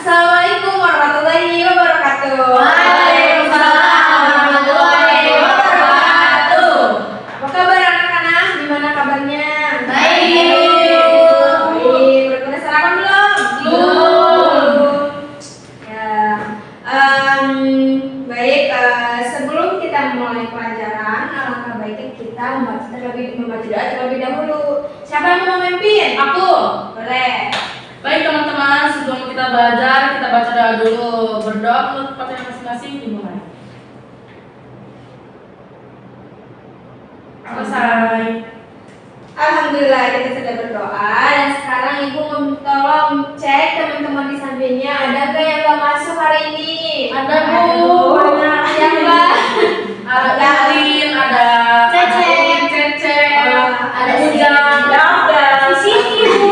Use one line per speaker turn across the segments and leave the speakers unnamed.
Assalamualaikum warahmatullahi wabarakatuh.
Waalaikumsalam warahmatullahi wabarakatuh.
Apa kabar anak-anak? Gimana kabarnya?
Baik.
Baik. Udah sarapan belum?
Belum.
Ya. Baik. Sebelum kita mulai pelajaran, alangkah baiknya kita membaca doa terlebih dahulu. Siapa yang mau memimpin?
Aku.
Boleh.
Baik teman-teman, sebelum kita belajar, kita baca doa dulu. Berdoa menurut tempat masing-masing dimulai. Selesai.
Alhamdulillah kita sudah berdoa dan sekarang ibu tolong cek teman-teman di sampingnya ada gak yang gak masuk hari ini?
Ada, Bu.
Banyak. Siapa?
Ada Alin, ada
Cece.
Cece,
Ada
Ujang,
di sini Bu.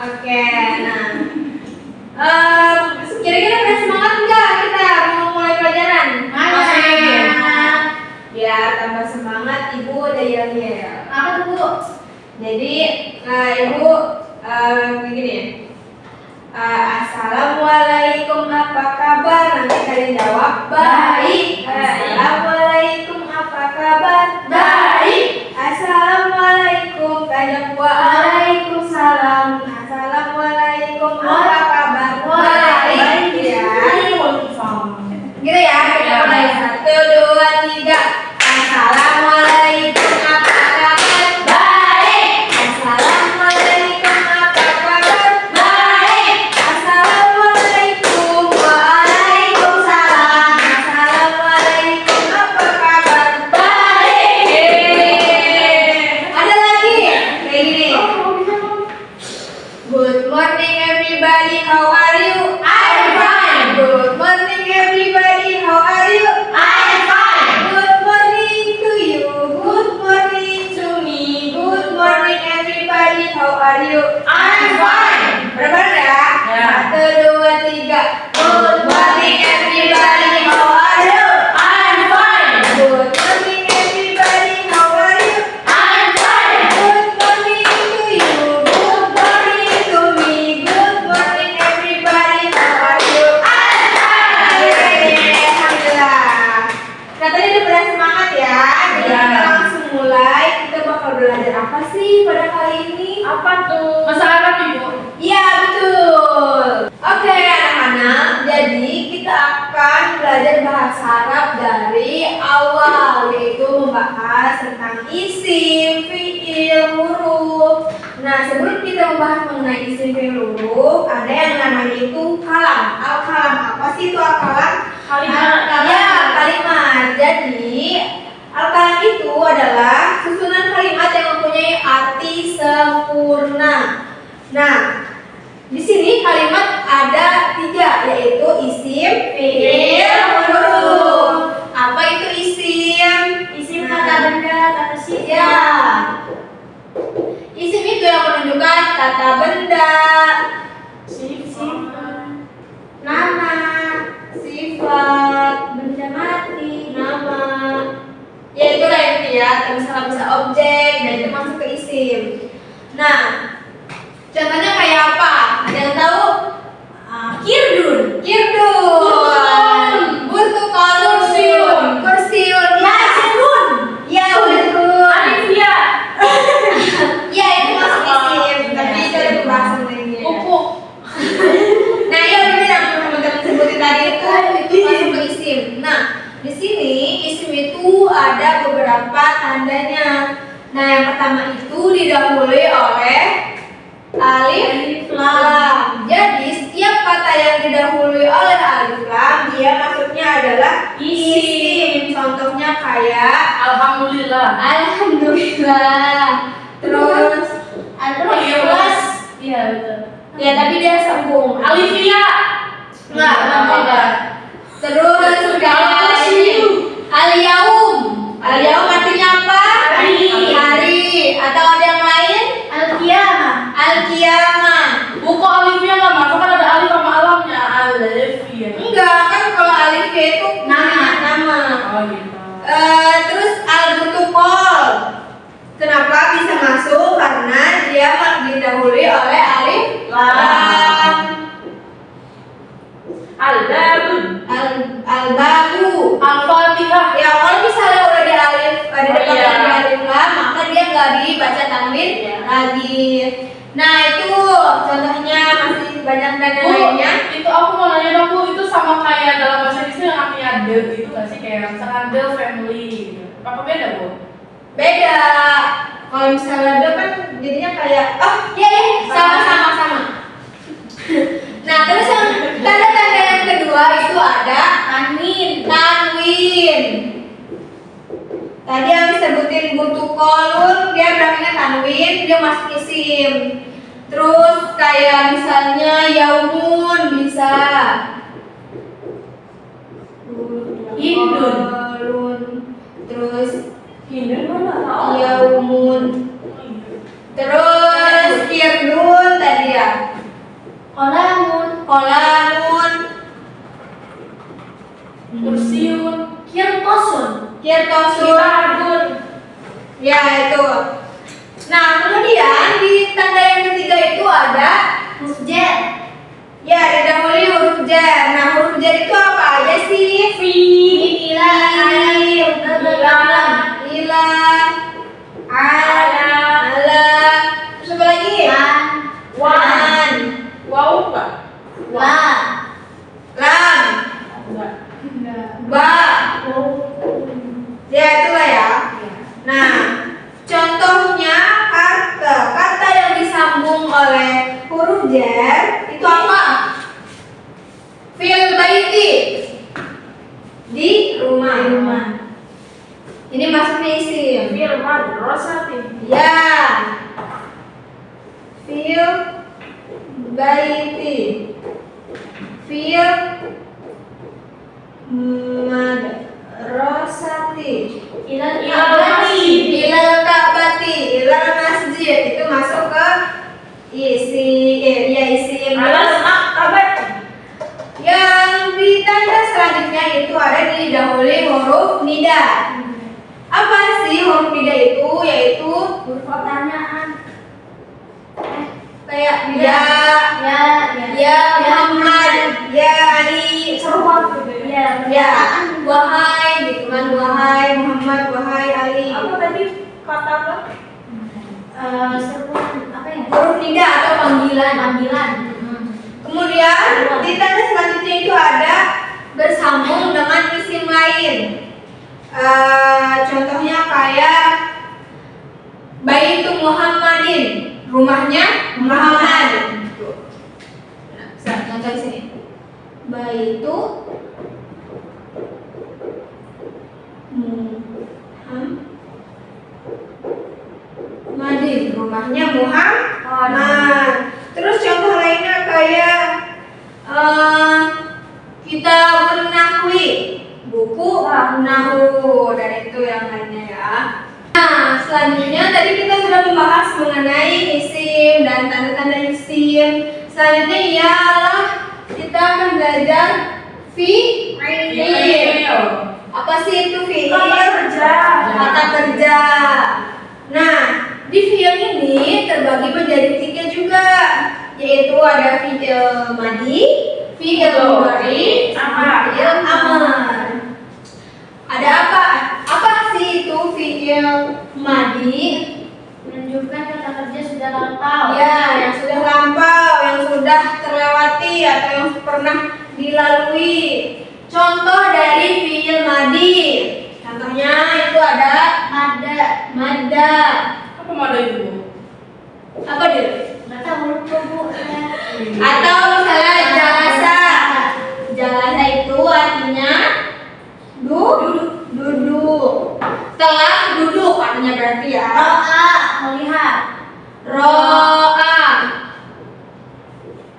Oke,
Nah, kira-kira udah semangat nggak kita mau mulai pelajaran?
Masih.
Biar tambah semangat ibu ada yel-yel.
Apa tuh, Bu?
Jadi ibu begini ya. Assalamualaikum, apa kabar? Nanti kalian jawab baik. Assalamualaikum, apa kabar?
Baik.
Assalamualaikum, kalian waalaikumsalam. Assalamualaikum, apa kabar? Baik. Ya. Gitu ya, kita mulai 1, 2, 3. Assalamualaikum, apa kabar?
Baik.
Assalamualaikum, apa kabar?
Baik.
Assalamualaikum, waalaikumsalam. Assalamualaikum, apa kabar?
Baik.
Ada lagi? Kayak gini. Good morning everybody, how are you?
I'm fine.
Good morning everybody, how are you?
I'm fine.
Good morning to you, good morning to me, good morning everybody, how are you?
I'm fine.
Berapa ya?
Ya.
1, 2, 3. Good morning everybody, how are you?
I'm fine.
Good morning everybody, how are you?
I'm fine.
Good morning to you, good morning to me, good morning everybody, how are you? Yeay, alhamdulillah. Katanya udah pada semangat ya. Jadi
Ya.
kita langsung mulai. Kita bakal belajar apa sih pada kali ini?
Apa tuh? Bahasa Arab, Ibu.
Iya betul. Oke anak-anak, jadi kita akan belajar bahasa Arab dari awal, yaitu membahas tentang isim, fiil, huruf. Nah sebelum kita membahas mengenai isim, fiil, huruf, ada yang namanya itu kalam. Al-kalam, apa sih itu al-kalam?
Kalimat.
Ya, kalimat. Jadi al-kalam itu adalah susunan kalimat yang mempunyai arti sempurna. Nah, di sini kalimat ada 3, yaitu isim, fiil, huruf. Apa itu isim?
Isim
Nah,
kata benda, kata sifat.
ya. Isim itu yang menunjukkan kata benda,
Sifat.
nama, sifat, benda mati, nama. Ya itulah itu ya, misalnya bisa objek dan itu masuk ke isim. Nah, contohnya kayak apa? Ada yang tahu? Kirdun. Burtukal. Kursiun. Ya, sirun. Ya, betul.
Alifia.
Ya, itu masuk isim. Tapi itu ada pembahasan lainnya.
Pupuk.
Nah, iya benar yang teman-teman sebutin tadi itu masuk ke isim. Nah, di sini isim itu ada beberapa tandanya. Nah, yang pertama itu didahului oleh alif lam. Jadi setiap kata yang didahului oleh alif lam dia masuknya adalah isim. Contohnya kayak
Alhamdulillah.
alhamdulillah. Terus
Ikhlas. Iya, betul.
ya tapi dia sambung.
Alifia.
Enggak. Terus kayak al-yaum. Al-yaum artinya apa? Hari. Atau ada yang lain? Al-qiyamah.
Buku alifnya nggak masuk, kan ada alif sama alamnya. Alifia.
Enggak, kan kalau alif itu nama.
Oh gitu.
Terus al-butukol. Kenapa bisa masuk? Karena dia didahului oleh alif lam. nggak dibaca tanwin lagi. Nah itu contohnya, masih banyak dan yang lainnya.
Itu aku mau nanya dong Bu, itu sama kayak dalam bahasa Inggris yang artinya the gitu nggak sih, kayak misalkan the family gitu. Apa beda Bu?
Beda. Kalau misalnya ada kan jadinya kayak iya sama. Nah terus yang tanda-tanda yang kedua itu ada tanwin. Tadi yang disebutin butuh kolun, dia bilangnya tanwin, dia masuk isim. Terus kayak misalnya yaumun bisa.
Hindun.
Kolun. Terus
Hindun mana?
yaumun. Terus kirdun tadi ya. Kolamun.
Kursiun.
Kirtosun.
Kitabun.
Ya itu. Nah kemudian di tanda yang ketiga itu ada huruf jar. Ya didahului huruf jar. Nah huruf jar itu apa aja sih?
Fi.
Ila, ala. Terus apa lagi? Wan.
Wow Pak.
Lam.
Enggak.
Ba. Ya itulah ya. Nah, contohnya kata yang disambung oleh huruf jar itu apa? Fil baiti, di rumah. Ini masuknya isim.
Fil madrasati.
Ya. Fil baiti. Fil madrasati. Ilal ka'bati. Ilal masjid. Itu masuk ke isim. Yang di tanda selanjutnya itu ada didahului huruf nida. Apa sih huruf nida itu? Yaitu huruf pertanyaan. Kayak ya Muhammad, ya Ali, ya wahai gitu kan, wahai Muhammad, wahai Ali.
Apa tadi kata apa?
Seruan apa ya? Huruf nida atau panggilan. Kemudian di tanda selanjutnya itu ada bersambung dengan isim lain. Contohnya kayak Baitu Muhammadin, rumahnya Muhammad. Nah, bisa contoh di sini. Baitu Muhammadin, rumahnya Muhammad. Terus contoh lainnya kayak kita bernahwi, buku nahwu, dan itu yang lainnya ya. Nah, selanjutnya tadi kita sudah membahas mengenai isim dan tanda-tanda isim. Selanjutnya ialah kita akan belajar fi'il. Apa sih itu fi'il? Kata kerja. Nah, di fi'il ini terbagi menjadi 3 juga, yaitu ada fi'il madi, fi'il mudhari, sama fi'il amar. Ada apa? Apa sih itu fi'il madi?
Menunjukkan kata kerja sudah lampau.
Ya, yang sudah lampau, yang sudah terlewati atau yang pernah dilalui. Contoh dari fi'il madi. Contohnya itu ada madda.
Apa mada itu Bu?
Apa dia?
Nggak tahu lupa Bu.
Atau misalnya jalasa. Jalasa itu artinya duduk. Telah duduk artinya berarti ya.
Ro'a, melihat.
Ro'a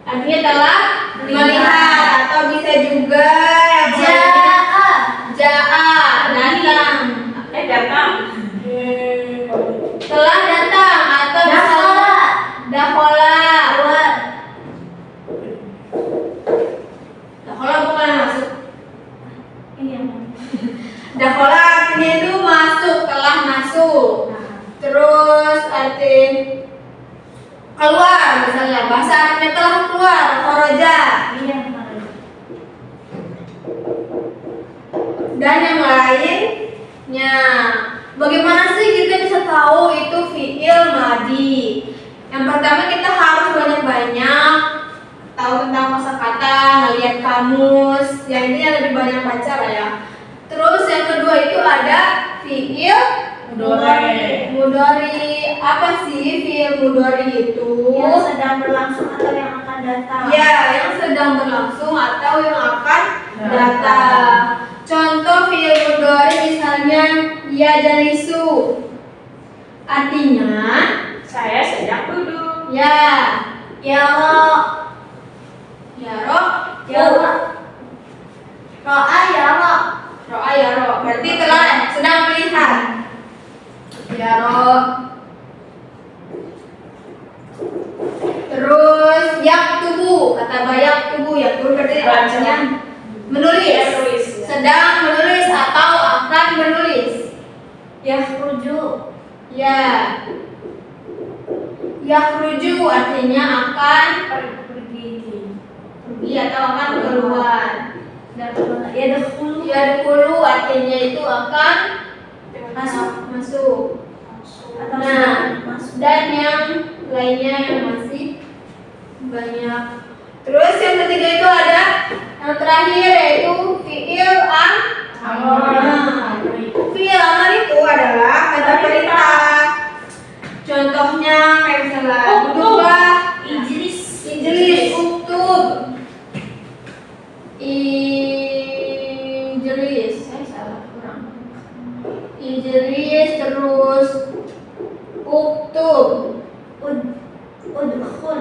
artinya telah melihat, atau bisa juga yang
Ja'a,
datang.
Datang.
Telah datang, atau
dakhala,
dakhala.
keluar.
Dakhala bukan masuk.
Iya.
Dakhala artinya itu masuk, telah masuk. Terus arti keluar, misalnya bahasa Arabnya telah keluar, kharaja.
Iya.
Dan yang lainnya. Bagaimana sih kita bisa tahu itu fi'il madi. Yang pertama kita harus banyak-banyak tahu tentang kosakata, ngeliat kamus, ya ini yang lebih banyak baca lah ya. Terus yang kedua itu ada fi'il mudhari. Apa sih fi'il mudhari itu?
Yang sedang berlangsung atau yang akan datang.
Ya, yang sedang berlangsung atau yang akan datang. Contoh fi'il mudhari misalnya yajlisu. Artinya
Saya sedang duduk.
ya,
Yara.
yaro,
Yara. Ro'a yara.
ro'a yaro. Berarti telah sedang melihat. Yaro. Terus yaktubu, kata bayak tubuh, yaktubu berarti artinya menulis. Sedang menulis atau akan menulis.
Yakhruju.
Ya. Yakhruju artinya akan pergi atau akan keluar.
Yadkhulu.
Yadkhulu artinya itu akan masuk.
Atau
Nah,
sedang masuk.
dan yang lainnya yang masih banyak. Terus yang ketiga itu ada yang terakhir yaitu fi'il amr. Fi'il amr itu adalah kata perintah. Contohnya kayak misalnya duduklah, ijlis, uktub. Ijlis, salah kurang. Ijlis terus uktub.
Udkhul.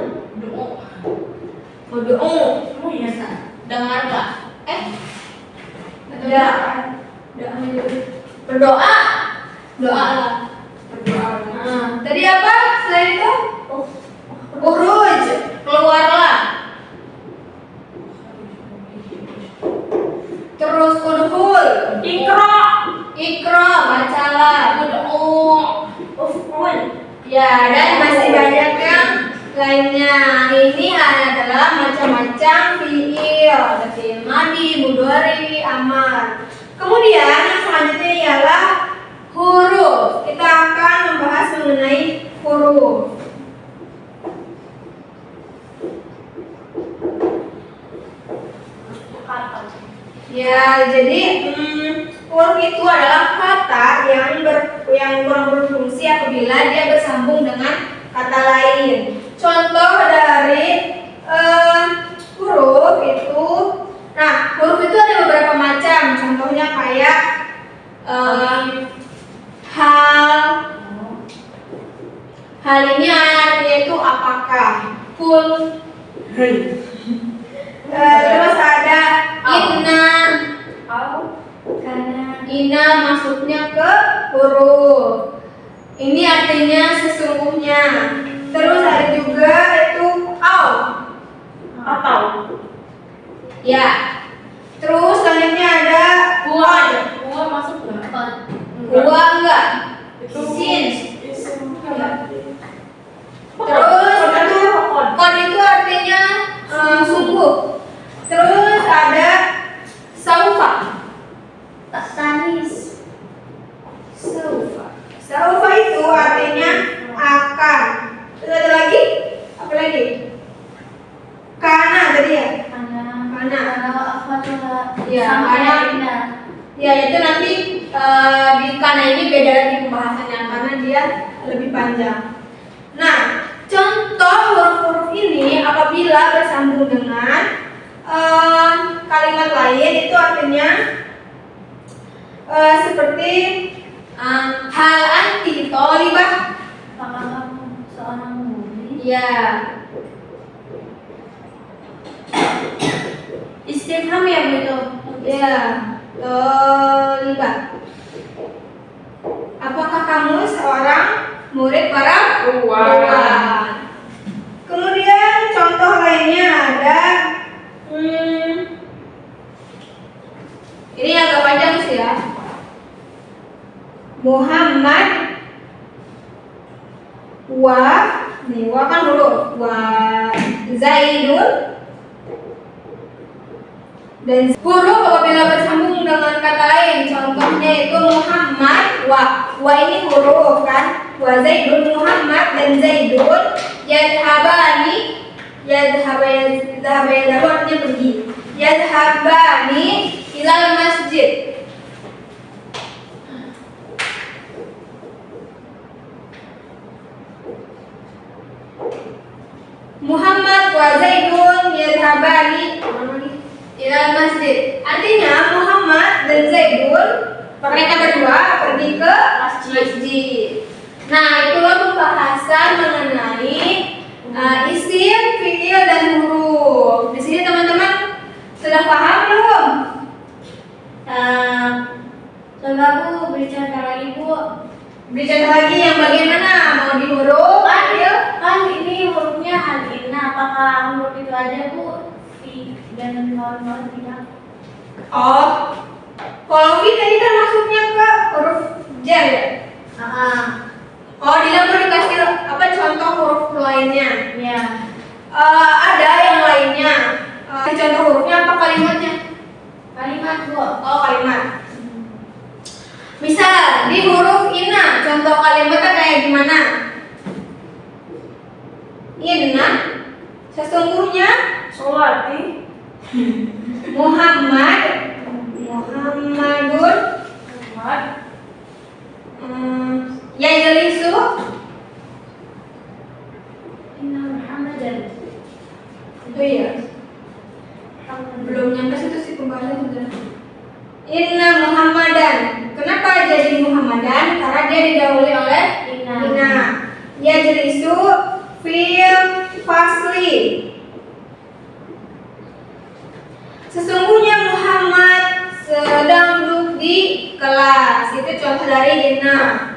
Ud'u.
Oh iya,
Dengarlah. Ya. Berdoa. Doa lah. Nah, tadi apa? Selain itu? Ukhruj. Keluarlah. Terus udkhul. Ikra. Bacalah.
Uf'ul.
Ya, dan masih banyak yang lainnya. Ini adalah macam-macam fi'il. Ada fi'il madi, mudhari, amar. Kemudian yang selanjutnya ialah huruf. Kita akan membahas mengenai huruf. Ya, jadi huruf itu adalah kata yang kurang berfungsi apabila dia bersambung dengan kata lain. Contoh dari huruf itu, nah huruf itu ada beberapa macam. Contohnya kayak hal ini artinya itu apakah, kul. Terus ada inna masuknya ke huruf. Ini artinya sesungguhnya. Terus ada juga itu
Atau
ya. Terus selanjutnya ada
gua masuk nggak?
huwa enggak.
Itu
Sin.
isim.
Terus kon itu artinya sungguh. Terus ada saufa.
Tanis.
Saufa itu artinya akan. Terus ada lagi? Apa lagi? Kana tadi ya? Kana. Ya, kana. Ya, itu nanti di kana ini beda lagi pembahasannya karena dia lebih panjang. Nah, contoh huruf-huruf ini apabila bersambung dengan kalimat lain itu artinya seperti hal anti tolibah.
Apakah kamu seorang murid?
Ya.
Istifham ya begitu.
Ya. Tolibah. Apakah kamu seorang murid perempuan? Kemudian contoh lainnya ada ini agak panjang sih ya. Muhammad wa kan huruf wa Zaidun, dan huruf apabila bersambung dengan kata lain, contohnya itu Muhammad wa wa ini huruf kan, wa Zaidun Muhammad dan Zaidun yadhabani, yadhaba artinya pergi, yadhabani ilal masjid. Muhammad wa Zaidun yadhabani ilal masjid. Artinya Muhammad dan Zaidun mereka berdua pergi ke masjid. Nah, itulah pembahasan mengenai isim, fiil dan huruf. Di sini teman-teman sudah paham belum?
Coba Bu beri contoh lagi Bu.
Beri contoh lagi yang bagaimana? Mau di huruf?
Kan ini hurufnya alina, apakah huruf itu ada Bu? Fi dan kawan-kawan tidak?
Oh, kalau fi tadi kan masuknya ke huruf jar ya? Oh, dia mau dikasih apa contoh huruf lainnya?
Ya.
Ada yang lainnya. Contoh hurufnya apa kalimatnya?
Kalimat Bu.
Oh, kalimat. Misal di huruf ina, contoh kalimatnya kayak gimana? Inna, sesungguhnya
Sholati
Muhammadun
Muhammad
yajlisu
Inna Muhammadan.
itu ya. Belum nyampe situ sih pembahasan sudah. Inna Muhammadan. Kenapa jadi Muhammadan? Karena dia didahului oleh Inna. Yajlisu fil fasli. Sesungguhnya Muhammad sedang duduk di kelas. Itu contoh dari Inna.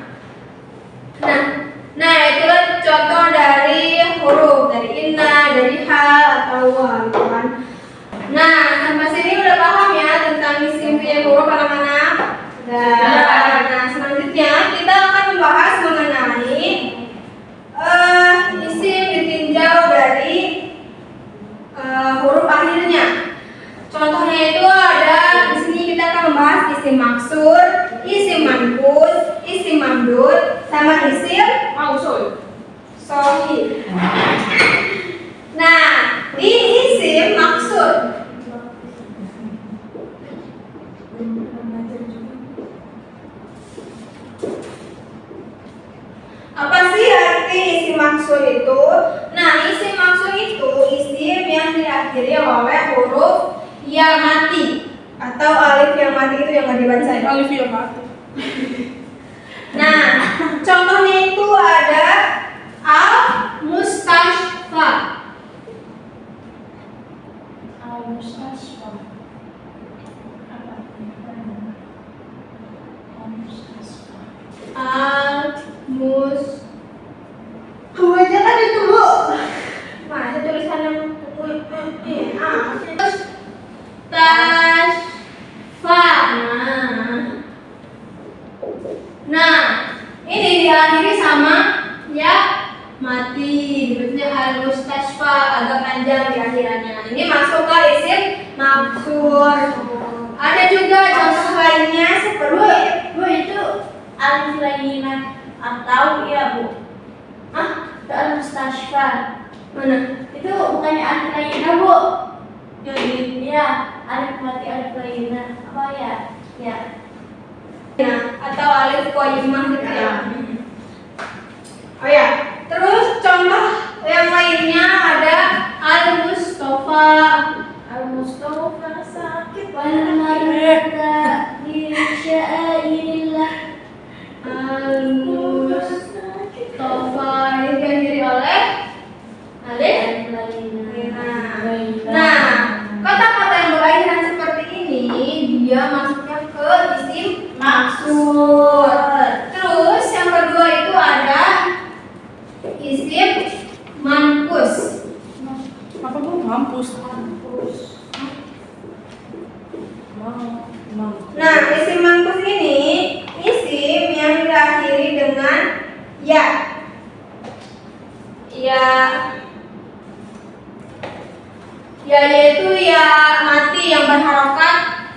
Nah itulah contoh dari huruf, dari Inna, dari ha atau wa gitu kan. Nah, sampai sini udah paham ya tentang isim, fi'il, huruf anak-anak? Nah, selanjutnya kita akan membahas mengenai isim ditinjau dari huruf akhirnya. Contohnya itu ada di sini kita akan membahas isim maksur, isim manqus, isim mamdud, sama isim
mausul.
sahih. Nah, di isim maksud apa sih arti isim maksud itu? Nah, isim maksud itu isim yang diakhiri oleh huruf ya mati atau alif yang mati itu yang nggak dibaca ya.
Alif yang mati.
Nah, contohnya itu ada al-mustashfa.
Al-Mustasfa. Apa? Al-Mustasfa.
Al-mus. Kebanyakan itu Bu. Masa tulisan yang tasfa. Nah, ini diakhiri sama ya mati. Berarti al-mustasfa agak panjang di akhirannya. Ini masuk ke isim maksur. Ada juga contoh lainnya seperti
Bu itu alif lainah atau ya Bu? Itu al-Mustasfa.
mana?
Itu bukannya alif lainah Bu? Ya, alif mati alif lainah. Apa ya? Ya.
Nah, atau alif qayyimah gitu ya. Oh ya, terus contoh yang lainnya ada al-mustafa.
Al-Mustafa sakit wal marada bi sya'airillah.
Al-mustafa ini diakhiri oleh alif. Nah, kata-kata yang berakhiran seperti ini dia masuknya ke isim maksud. Terus yang kedua itu ada isim manqus.
Apa Bu? Mampus.
Nah, isim manqus ini isim yang diakhiri dengan ya. Ya yaitu ya mati yang berharokat.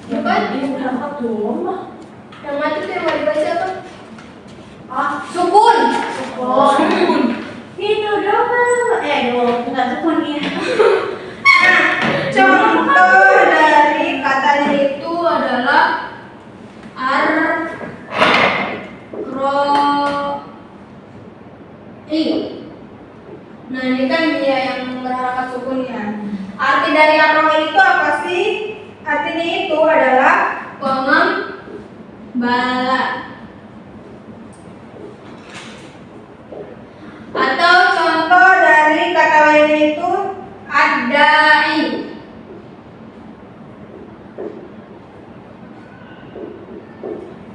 Bukan? Ini berangkat dulu mah.
Yang mati tuh yang mau dibaca apa?
Ah,
Sukun.
oh. Itu bukan sukun ya.
Nah, contoh dari katanya itu adalah i. Nah, ini kan dia yang berharakat sukun ya. Arti dari arro'i itu apa sih? Artinya itu adalah pengembala. Atau contoh dari kata lainnya itu ad-da'i.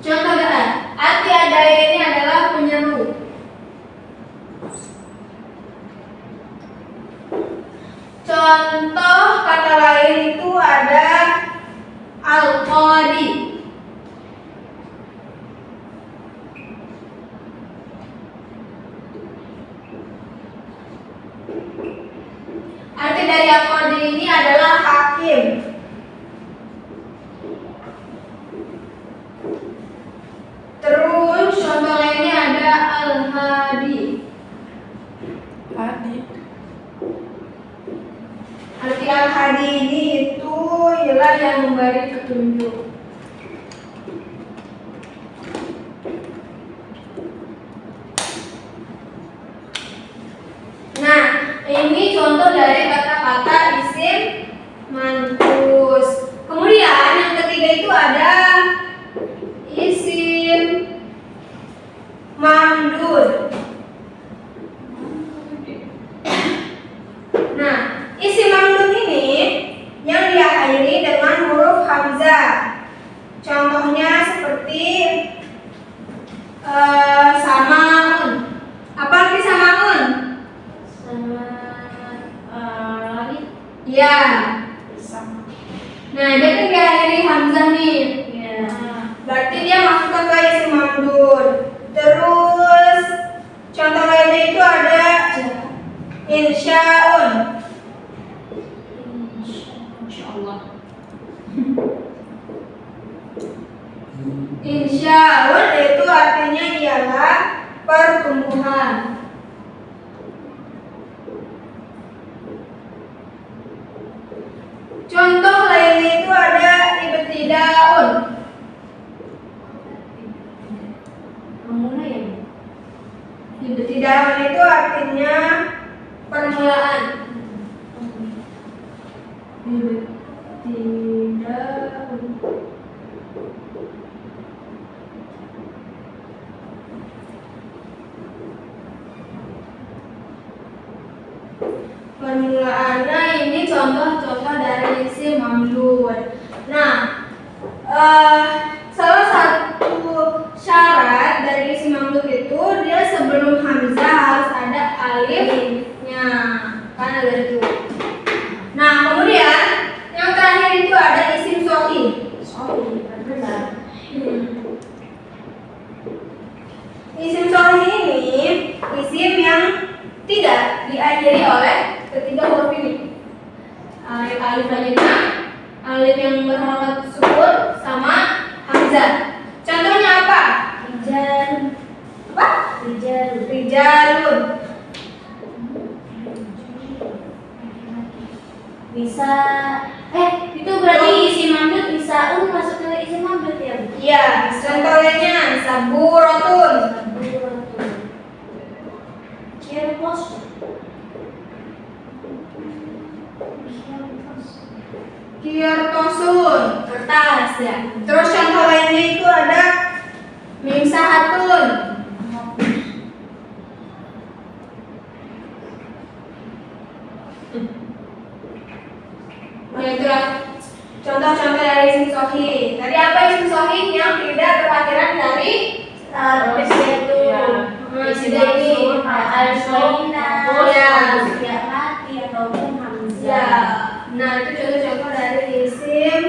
Contoh kata, arti ad-da'i ini adalah penyeru. Contoh kata lain itu ada al-qadi. Arti dari al-qadi ini adalah hakim. Terus contoh lainnya ada al-hadi.
Hadi.
Arti al-hadi ini itu ialah yang memberi petunjuk. Nah, ini contoh dari kata-kata isim manqus. Kemudian yang ketiga itu ada isim mamdud. Nah, isim mamdud ini yang diakhiri dengan huruf hamzah. Contohnya seperti samaun. Apa arti samaun?
Sama lagi.
Ya.
Sama.
Nah, dia kan diakhiri hamzah nih.
Ya.
Berarti dia masuk ke isim mamdud. Terus contoh lainnya itu ada insyaun.
Insyaallah.
Insyaun itu artinya ialah pertumbuhan. Contoh lainnya itu ada ibtidaun.
Memulai ya.
Ibtidaun itu artinya permulaan. Ibtidaun. Permulaannya ini contoh-contoh dari isim mamdud. Nah, salah satu syarat dari isim mamdud itu dia sebelum hamzah harus ada alifnya. Kan ada itu. Nah, kemudian yang terakhir itu ada isim shahih.
Oh, benar.
Isim shahih ini isim yang tidak diakhiri oleh ketiga huruf ini. Alif lanjutnya, alif yang berharakat sukun sama hamzah. Contohnya apa?
Rijal.
Apa?
Rijal.
Rijalun.
Bisa itu berarti isim mamdud bisa masuk ke isim mamdud ya?
Iya, contoh lainnya saburatun.
Kirpos.
Kirtosun, kertas ya. Terus contoh lainnya itu ada mimsahatun. Nah, itulah contoh-contoh dari isim shahih. Tadi apa isim shahih yang tidak berakhiran dari
Itu isim maksud al-sholina ya mati ataupun
ya.
hamzah.
Nah, itu contoh-contoh dari isim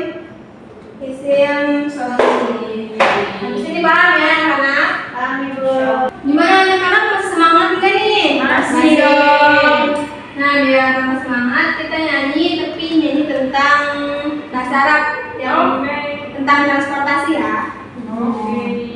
shahih. Habis ini paham ya, anak-anak?
Paham Ibu?
Gimana anak-anak, masih semangat enggak nih?
Masih.
dong. Nah, biar tambah semangat kita nyanyi, tapi nyanyi tentang bahasa Arab yang tentang transportasi ya.
Oke.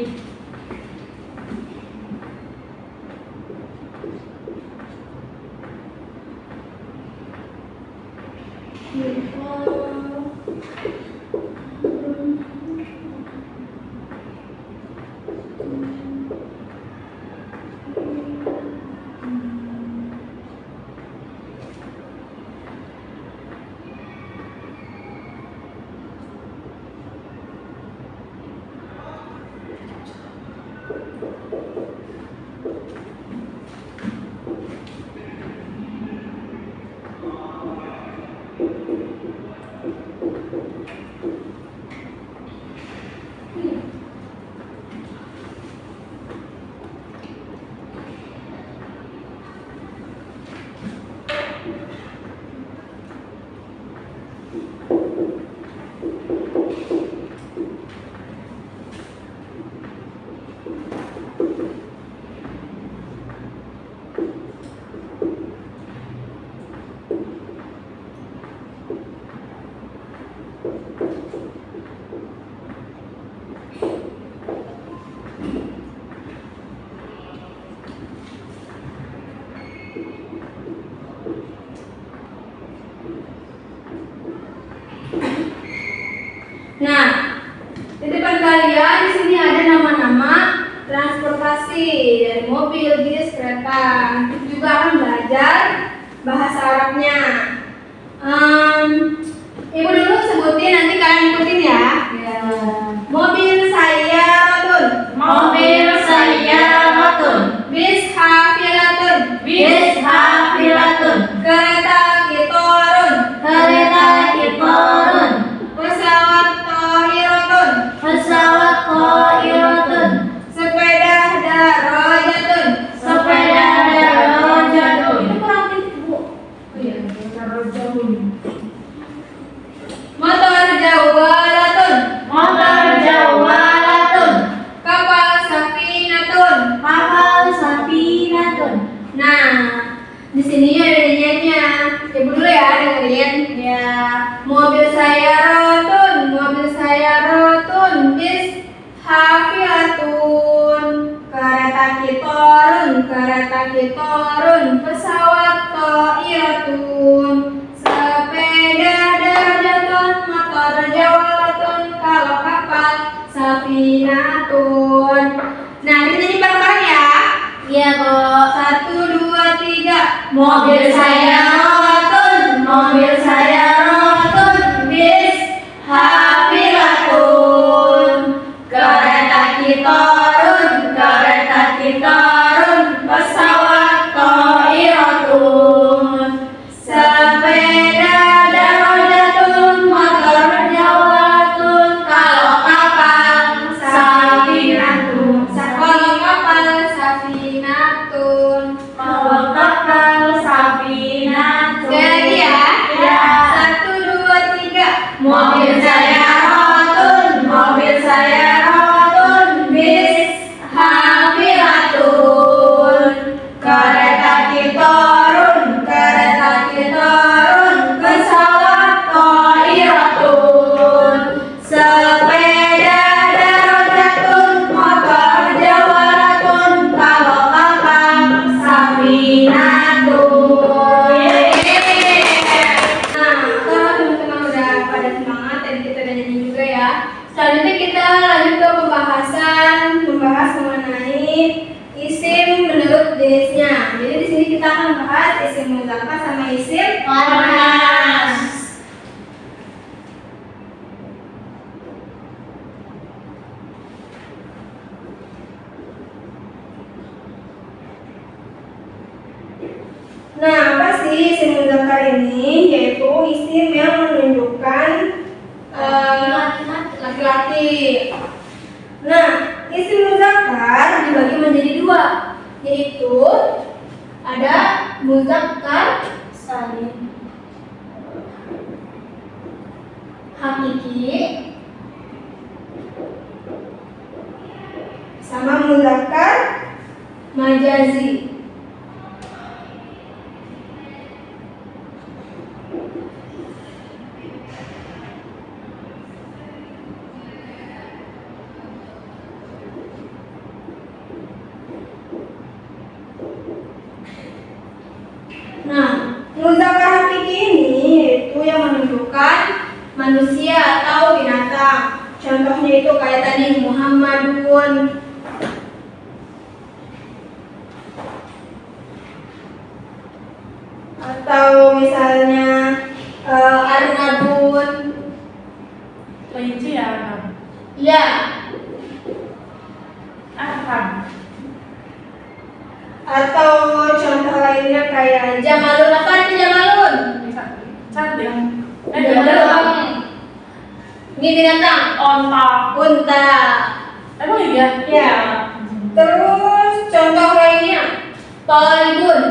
Nah, di depan kalian di sini ada nama-nama transportasi dari mobil, bis, kereta. Kita juga akan belajar bahasa Arabnya. Ibu dulu sebutin, nanti kalian ikutin ya.
Ya.
Mobil sayyaratun.
Mobil sayyaratun.
Bis hafilatun.
Bis hafilatun.
Kereta kitorun.
Kereta kitorun.
Pesawat tohiratun.
Pesawat qairatun.
Sepeda darajatun.
Sepeda darajatun.
Itu kurang titik, Bu.
Oh iya, darajatun.
Motor jawalatun.
Motor jawalatun.
Kapal safinatun.
Kapal safinatun.
Nah, di sini ada nyanyiannya. Ibu dulu ya, dengerin.
Ya.
Mobil sayyaratun, bis hafilatun, kereta kitorun, pesawat toiratun, sepeda darajatun, motor jawalatun, kalau kapal safinatun. Nah, kita nyanyi bareng-bareng ya.
Iya, kok.
1, 2, 3.
Mobil sayyaratun, mobil sayyaratun, bis hafilatun, kereta kitorun, pesawat toiratun, sepeda darajatun, motor jawalatun, kalau kapal safinatun.
Kalau kapal safinatun.
Kalau kapal safinatun.
Jadi ya.
Ya.
1, 2, 3.
Mobil sayyaratun, bis hafilatun, kereta kitorun, pesawat toiratun, sepeda darajatun, motor jawalatun, kalau kapal safinatun.
Nah, kalau teman-teman udah pada semangat dan kita udah nyanyi juga ya. Selanjutnya kita lanjut ke membahas mengenai isim menurut jenisnya. Jadi di sini kita akan bahas isim mudzakkar sama isim
Muannas.
Nah, apa sih isim mudzakkar ini? Yaitu isim yang menunjukkan laki-laki. Nah, isim mudzakkar dibagi menjadi dua, yaitu ada mudzakkar
Salim.
hakiki sama mudzakkar majazi. manusia atau binatang. Contohnya itu kayak tadi Muhammadun. Atau misalnya Arnabun.
Kelinci ya, Arnab.
Ya,
Arham.
atau contoh lainnya kayak Jamalun. Apa arti Jamalun?
Cantik.
Jamalun. Ini binatang.
Onta.
Unta.
Emang iya?
Ya. Terus contoh lainnya Talibun.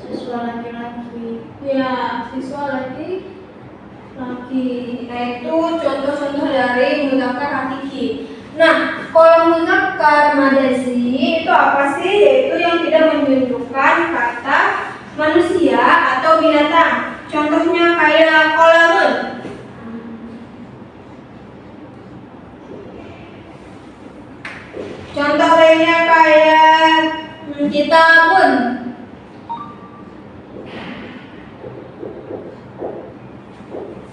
Siswa laki-laki.
Ya, siswa laki. Nah, itu contoh-contoh dari muzakkar hakiki. Nah, kalau muzakkar majazi itu apa sih? Yaitu yang tidak menunjukkan kata manusia atau binatang. Contohnya kayak kolamun. Contoh lainnya kayak kitabun.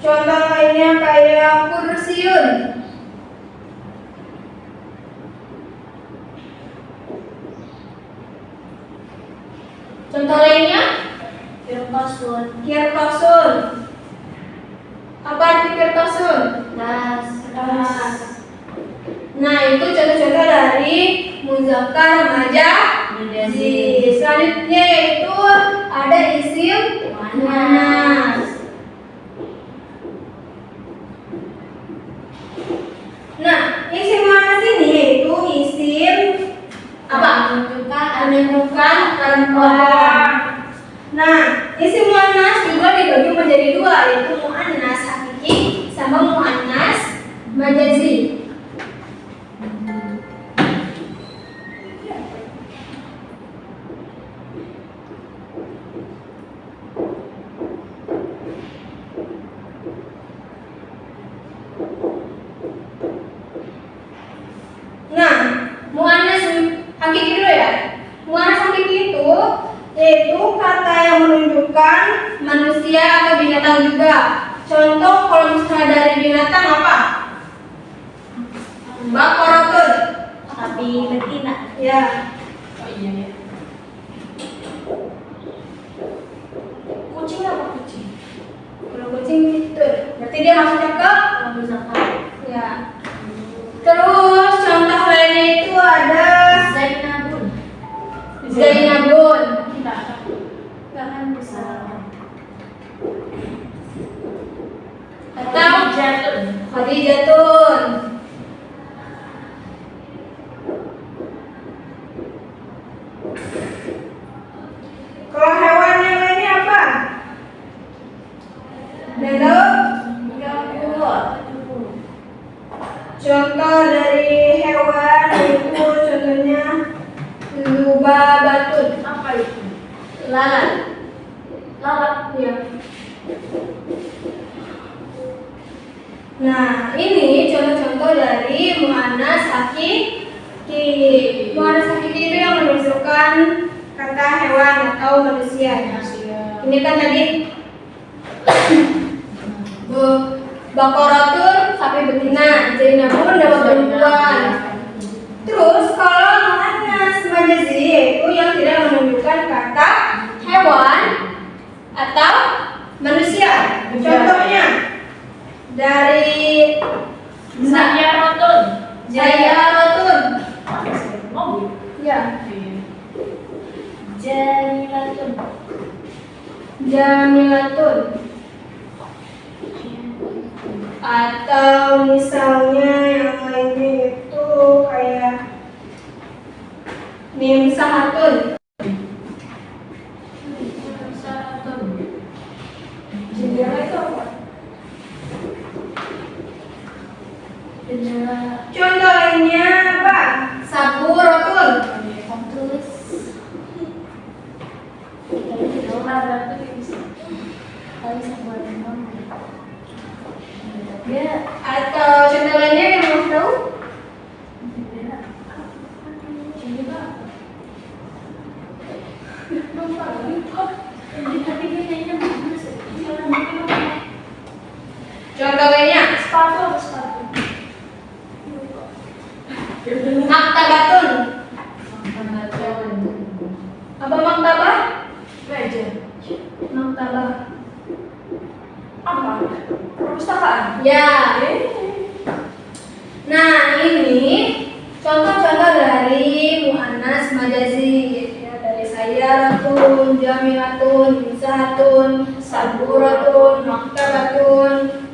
Contoh lainnya kayak kursiun. Contoh lainnya
Kirkosun.
kirtosun. Apa arti kirtosun?
Tas.
Nah, itu contoh-contoh dari muzakkar majazi. Selanjutnya yaitu ada isim muannas. Nah, isim muannas ini yaitu isim apa? Menunjukkan perempuan. Nah, isim muannas juga dibagi menjadi dua, yaitu muannas hakiki sama muannas majazi. Nah, muannas hakiki dulu ya. Muannas hakiki itu yaitu kata yang menunjukkan manusia atau binatang juga. Contoh kalau misalnya dari binatang apa? Baqaratun.
Tapi betina.
Ya.
Oh iya ya.
Kucing apa kucing? Kalau kucing itu berarti dia masuknya ke
Muzakkar.
ya. Terus contoh lainnya itu ada
Zainabun.
Zainabun.
Gak kan bisa.
Atau
Jatun.
Khadijatun. Kalau hewan yang lainnya apa? Contoh dari hewan itu contohnya lubabatun.
Apa itu?
Lalat.
Lalat.
Ya. Nah, ini contoh-contoh dari muannas hakiki. Muannas hakiki itu yang menunjukkan kata hewan atau manusia. Ini kan tadi Baqaratun sapi betina, Zainabun dapat perempuan. Terus kalau muannas majazi yaitu yang tidak menunjukkan kata hewan atau manusia. Contohnya dari
Zayaratun.
Zayaratun.
Mobil.
Ya,
Jamilatun.
Jamilatun. Atau misalnya yang lainnya itu kayak Mimsahatun. Jendela itu apa?
Jendela.
Contoh lainnya apa? Saburatun.
Tulis. Ya.
Atau contoh lainnya yang mau tahu? Contoh lainnya.
Sepatu.
Maktabatun. Apa maktabah?
Meja.
Maktabah.
Apa? Perpustakaan.
Ya. Nah, ini contoh-contoh dari muannas majazi. Ya, dari sayyaratun, jamilatun, insahatun, saburatun, maktabatun.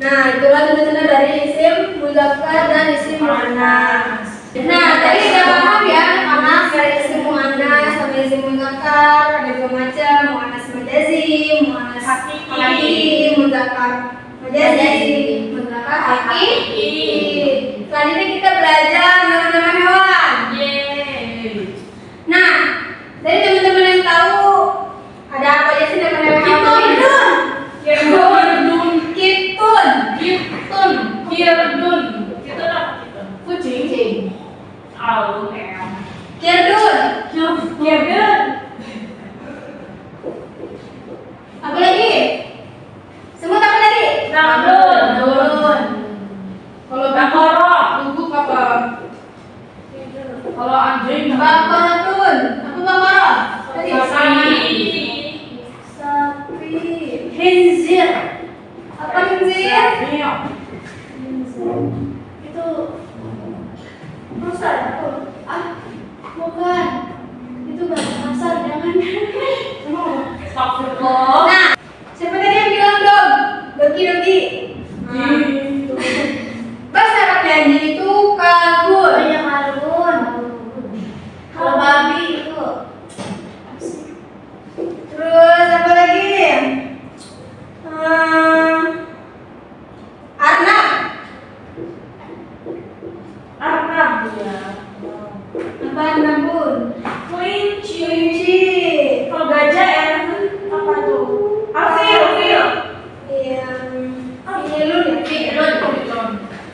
Nah, itulah contoh-contoh dari isim muzakkar dan isim muannas. Nah, tadi udah paham ya, muannas dari isim muannas sama isim muzakkar, ada dua macam, muannas majazi, muannas hakiki, muzakkar majazi, muzakkar hakiki. Selanjutnya kita belajar nama-nama hewan.
Yeay.
Nah, dari teman-teman yang tahu ada apa aja sih nama-nama hewan?
Kirdun.
Kitun.
Kirdun. Kirdun. Kirdun apa kirdun? Kucing. Au,
Kirdun.
Kirdun.
Apa lagi? Semut apa tadi?
Dangdut. Kalau bakoro, guguk apa? Kalau anjing
Bakoratun. Apa bakoro? Tadi
sapi.
Khinzir. Apa khinzir?
Iya.
Itu rusa. Bukan. Itu bahasa kasar, jangan.
Astagfirullah.
Nah, siapa tadi yang bilang dog? Dogi-dogi. Bahasa Arab janji itu kabul.
Banyak kalbun. Kalau babi itu
Terus apa lagi? Arnab.
Arnab ya.
Apa arnabun?
Kelinci.
Kelinci.
Kalau gajah ya apa tuh? Afil.
Filun ya?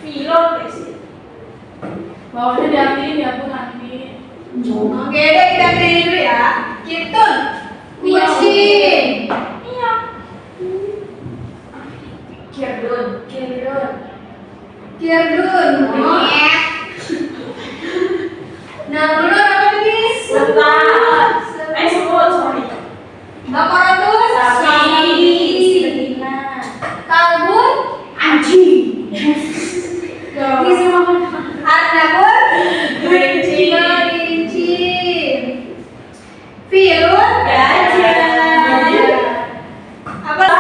Filon guys. Bawahnya diartiin ya Bu nanti.
Oke deh, kita pilih dulu ya. Kitun. Kucing.
Iya. Kirdun.
Kirdun. Monyet. Nah, dulu apa tadi?
Sebat. Semut, sorry.
Bakoratun.
Sapi.
Kalbun.
Anjing.
Arnabun.
Kelinci.
Kelinci. Filun.
Gajah.
Apa?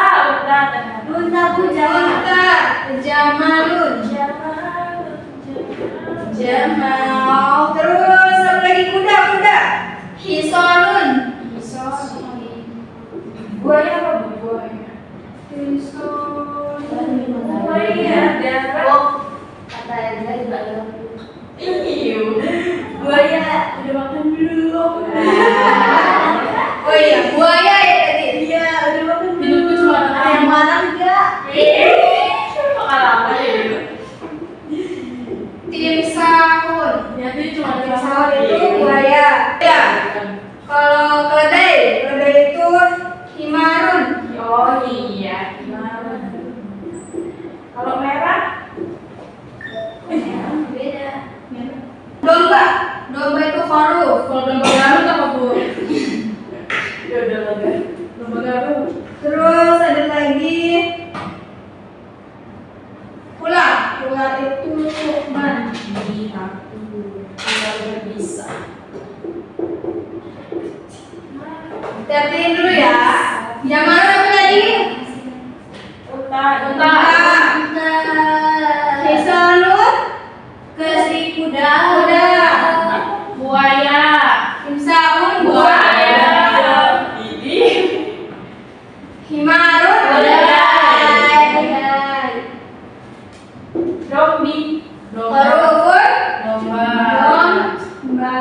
unta bujang.
Unta. Jamalun. Jamal. Terus apa lagi? Kuda. Hisonun.
Buaya apa Bu? Buaya.
Hison.
Buaya.
Kata Enda juga ada.
Iyo.
Buaya udah makan belum?
Oh iya, buaya ya tadi.
Iya, udah makan
Hidupku cuma ada
Ayam mana enggak?
Pengalaman ya gitu.
Tim sahun.
Ya tadi cuma ada
Tim sahun itu buaya. Ya. Kalau keledai itu himarun.
Oh iya, gimana? Kalau merah?
Beda.
Domba itu kharuf.
Kalau domba Garut apa Bu? Ya udah lah. Domba Garut.
Terus ada lagi ular itu man.
Tinggal bisa.
Lihatin dulu ya. Yang mana apa tadi?
Unta.
Unta.
Hisanun.
Kesi kuda.
Buaya.
Tim sahun buaya.
Ini.
Himarun
Keledai. Dombi.
Kharufun.
Domba.
Domba.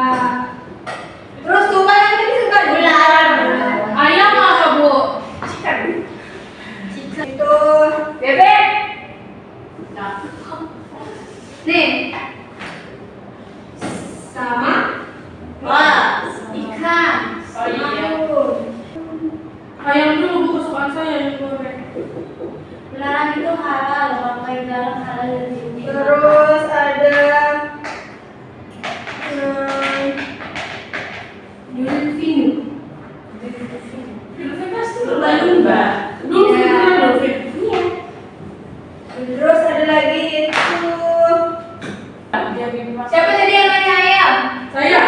Terus tupai yang tadi suka
Ular.
Ayam apa Bu? Chicken.
itu.
Bebek. Nah.
Nih. Sama.
Wah, ikan.
Oh iya.
Ayam.
Ayam dulu Bu kesukaan saya yang goreng.
Ular itu halal, makan garam halal dan tinggi.
Terus ada Dolphin.
Dolphin pasti lumba-lumba. Dolphin
Ya.
kan dolphin.
Iya.
Terus ada lagi itu
Dia bikin masak.
siapa tadi yang nanya ayam?
Saya.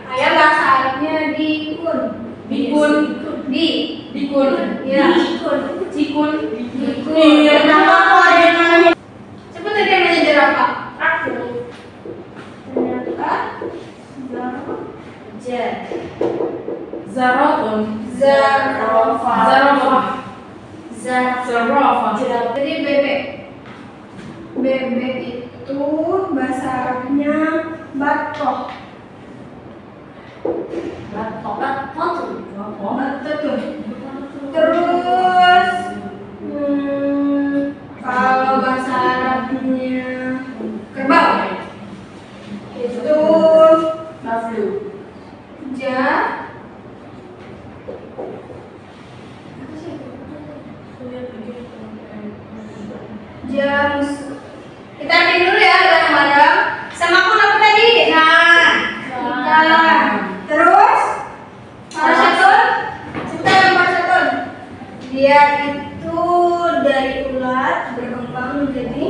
Ayam bahasa Arabnya dikun.
Dikun.
Dikun. Ya.
Cikun.
Dikun.
Iya.
Nama apa ada yang namanya? Siapa tadi yang nanya jerapah?
Aku.
Ternyata
Zaratun.
Zarafa.
Zarafa.
Jadi bebek. Bebek itu bahasa Arabnya batok.
Batok.
Betul. Terus kalau bahasa Arabnya kerbau itu
Baflu.
ja jamus. Kita ambil dulu ya bareng-bareng. Sama aku apa tadi? Nah, ikan. Terus parasaton. Kita yang parasaton. Dia itu dari ulat berkembang menjadi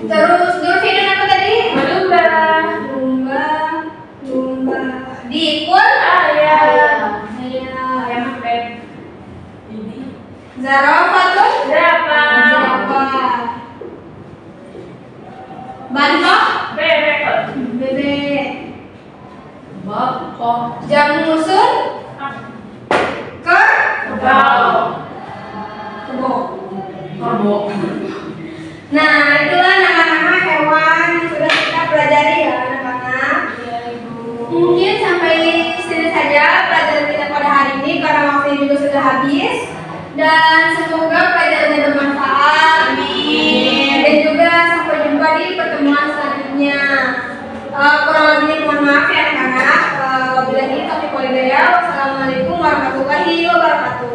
Terus dolphin apa tadi?
Lumba.
Lumba. Dikun.
Ayam.
Ayam.
Ayam pet. Ini.
Zarafa tuh?
Berapa?
Zarafa. Bantok.
Bebek.
Bebek.
Batok.
Jamusun. Ker.
Kerbau.
Kebo.
Kerbau.
Nah, itulah nama-nama hewan yang sudah kita pelajari ya anak-anak. Mungkin sampai sini saja pelajaran kita pada hari ini karena waktunya juga sudah habis. Dan semoga pelajarannya bermanfaat. Amin. Dan juga sampai jumpa di pertemuan selanjutnya. Kurang lebihnya mohon maaf ya anak-anak. Wabillahi taufiq wal hidayah. Wassalamualaikum warahmatullahi wabarakatuh.